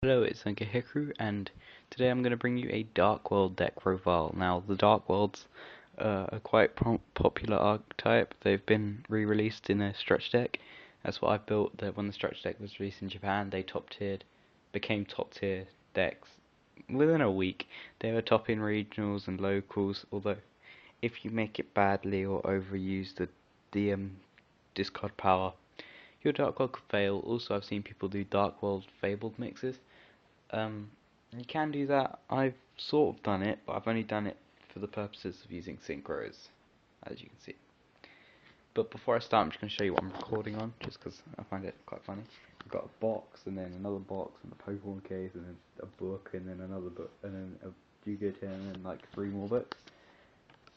Hello, it's Hikaru, and today I'm going to bring you a Dark World deck profile. Now, the Dark Worlds are quite popular archetype. They've been re-released in a stretch deck. That's what I built. That when the stretch deck was released in Japan, they became top tier decks within a week. They were top in regionals and locals. Although, if you make it badly or overuse the discard power, your Dark World could fail. Also, I've seen people do Dark World Fabled mixes. Um, you can do that. I've sort of done it, but I've only done it for the purposes of using synchros, as you can see. But before I start, I'm just going to show you what I'm recording on, just because I find it quite funny. I've got a box, and then another box, and a Pokemon case, and then a book, and then another book, and then a Yu-Gi-Oh! tin, and then like 3 more books.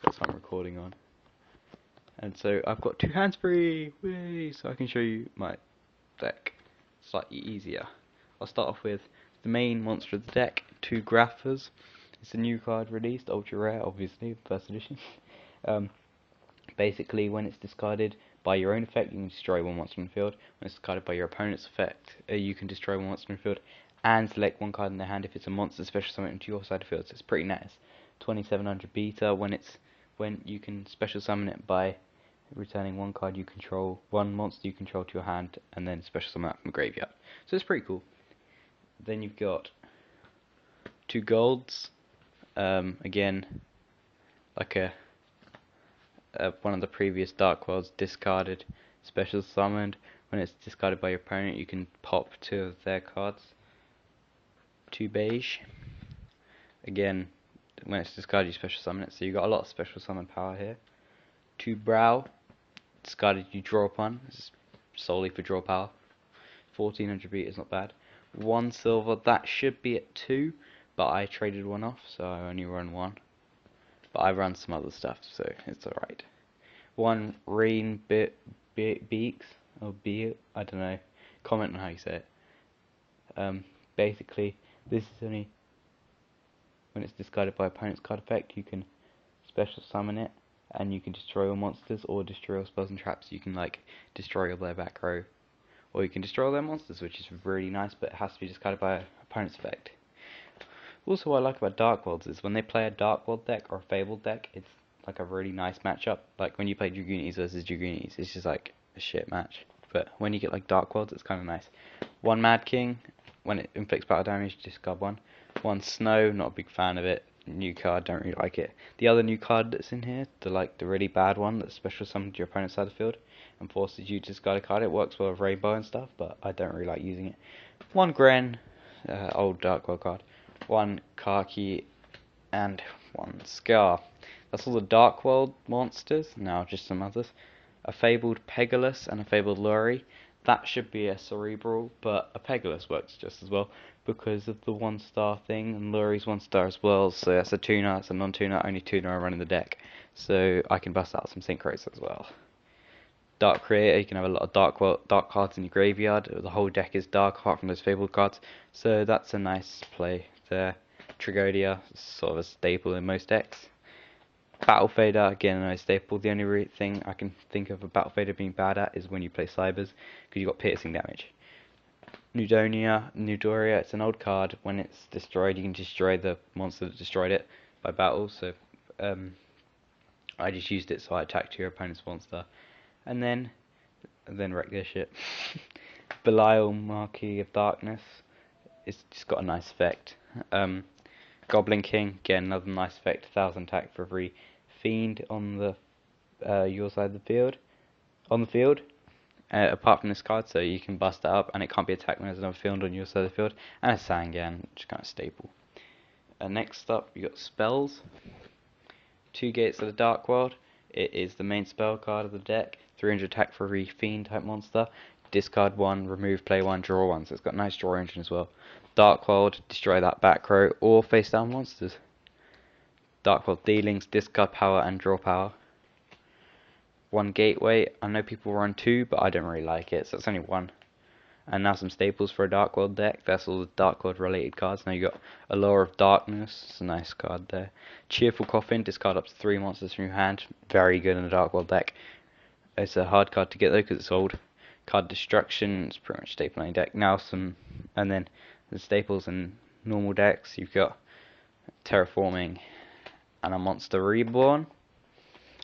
That's what I'm recording on. And so I've got 2 hands free, whee! So I can show you my deck slightly easier. I'll start off with the main monster of the deck, 2 Graphas. It's a new card released, ultra rare, obviously, first edition. Basically, when it's discarded by your own effect, you can destroy 1 monster on the field. When it's discarded by your opponent's effect, you can destroy 1 monster on the field and select 1 card in their hand if it's a monster special summon into your side of the field. So it's pretty nice. 2700 beta when you can special summon it by returning 1 card you control, 1 monster you control to your hand, and then special summon that from the graveyard. So it's pretty cool. Then you've got 2 golds. Again, like one of the previous Dark Worlds, discarded, special summoned. When it's discarded by your opponent, you can pop 2 of their cards. 2 beige. Again, when it's discarded, you special summon it. So you got a lot of special summon power here. 2 brow. Discarded, you draw upon. This is solely for draw power. 1400 beat is not bad. 1 silver. That should be at 2, but I traded 1 off, so I only run 1. But I run some other stuff, so it's alright. 1 rain beaks, or be I don't know. Comment on how you say it. Basically, this is only when it's discarded by opponent's card effect. You can special summon it, and you can destroy all monsters or destroy all spells and traps. You can like destroy all their back row, or you can destroy all their monsters, which is really nice, but it has to be discarded by opponent's effect. Also, what I like about Dark Worlds is when they play a Dark World deck or a Fabled deck, it's like a really nice matchup. Like when you play Dragoonies versus Dragoonies, it's just like a shit match. But when you get like Dark Worlds, it's kind of nice. 1 Mad King, when it inflicts battle damage, discard 1. 1 Snow, not a big fan of it. New card, don't really like it. The other new card that's in here, the really bad one that's special summoned to your opponent's side of the field and forces you to discard a card. It works well with Rainbow and stuff, but I don't really like using it. 1 Gren, old Dark World card. 1 Khaki, and 1 Scar. That's all the Dark World monsters. Now just some others. A Fabled Pegulus and a Fabled Luri. That should be a Cerebral, but a Pegulus works just as well because of the 1-star thing, and Luri's 1-star as well. So that's a tuner, it's a non-tuner, only tuner I run in the deck. So I can bust out some synchros as well. Dark Creator, you can have a lot of dark cards in your graveyard. The whole deck is dark apart from those Fabled cards. So that's a nice play there. Tragodia, sort of a staple in most decks. Battle Fader, again a nice staple. The only thing I can think of a Battle Fader being bad at is when you play Cybers, because you've got piercing damage. Nudoria, it's an old card. When it's destroyed, you can destroy the monster that destroyed it by battle. So I just used it so I attacked your opponent's monster. And then wreck their shit. Belial, Marquis of Darkness. It's just got a nice effect. Goblin King, again another nice effect. 1000 attack for every fiend on the your side of the field. Apart from this card, so you can bust it up, and it can't be attacked when there's another field on your side of the field. And a Sangan, which is kind of staple. Next up, you got spells. 2 Gates of the Dark World. It is the main spell card of the deck. 300 attack for every fiend type monster. Discard 1, remove, play 1, draw 1. So it's got a nice draw engine as well. Dark World, destroy that back row or face down monsters. Dark World dealings, discard power and draw power. 1 Gateway. I know people run 2, but I don't really like it, so it's only 1. And now some staples for a Dark World deck. That's all the Dark World related cards. Now you got Allure of Darkness. It's a nice card there. Cheerful Coffin. Discard up to 3 monsters from your hand. Very good in a Dark World deck. It's a hard card to get though because it's old. Card Destruction. It's pretty much staple on your deck. Now and then the staples and normal decks, you've got Terraforming and a Monster Reborn,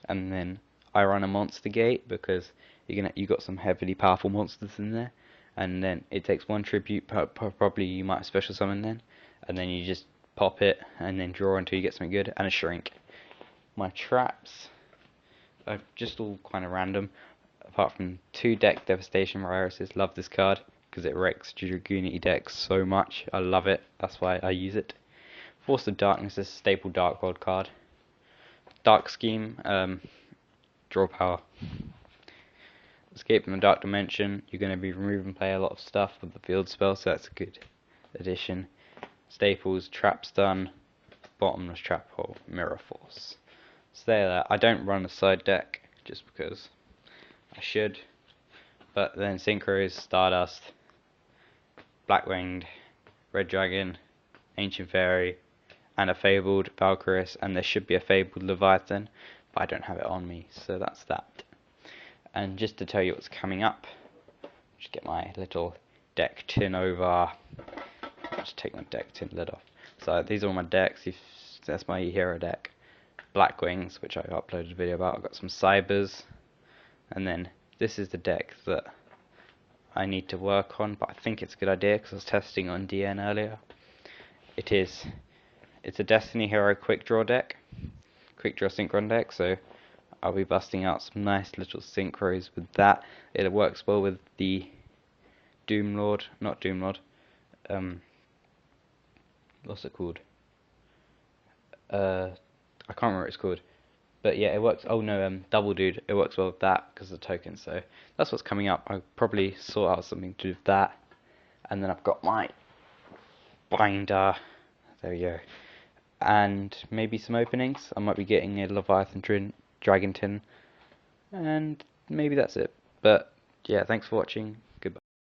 and then I run a Monster Gate because you got some heavily powerful monsters in there, and then it takes 1 tribute, probably you might special summon then, and then you just pop it and then draw until you get something good, and a Shrink. My traps are just all kind of random, apart from 2 deck Devastation Viruses. Love this card because it wrecks Dragoonity decks so much. I love it, that's why I use it. Force of Darkness is a staple Dark World card. Dark Scheme, draw power. Escape from the Dark Dimension, you're going to be removing play a lot of stuff with the field spell, so that's a good addition. Staples, Trap Stun, Bottomless Trap Hole, Mirror Force. Stay there. I don't run a side deck just because I should, but then Synchros, Stardust, Blackwinged, Red Dragon, Ancient Fairy, and a Fabled Valkyries, and there should be a Fabled Leviathan, but I don't have it on me, so that's that. And just to tell you what's coming up, just get my little deck tin over. Just take my deck tin lid off. So these are all my decks. That's my hero deck. Blackwings, which I uploaded a video about. I've got some Cybers, and then this is the deck that I need to work on, but I think it's a good idea because I was testing on DN earlier. It's a Destiny Hero quick draw deck, quick draw synchron deck, so I'll be busting out some nice little synchros with that. It works well with the Doomlord, not Doomlord, what's it called? I can't remember what it's called. But yeah, it works. Oh no, Double Dude. It works well with that because of the tokens. So that's what's coming up. I'll probably sort out something to do with that. And then I've got my binder. There we go. And maybe some openings. I might be getting a Leviathan Dragon Tin. And maybe that's it. But yeah, thanks for watching.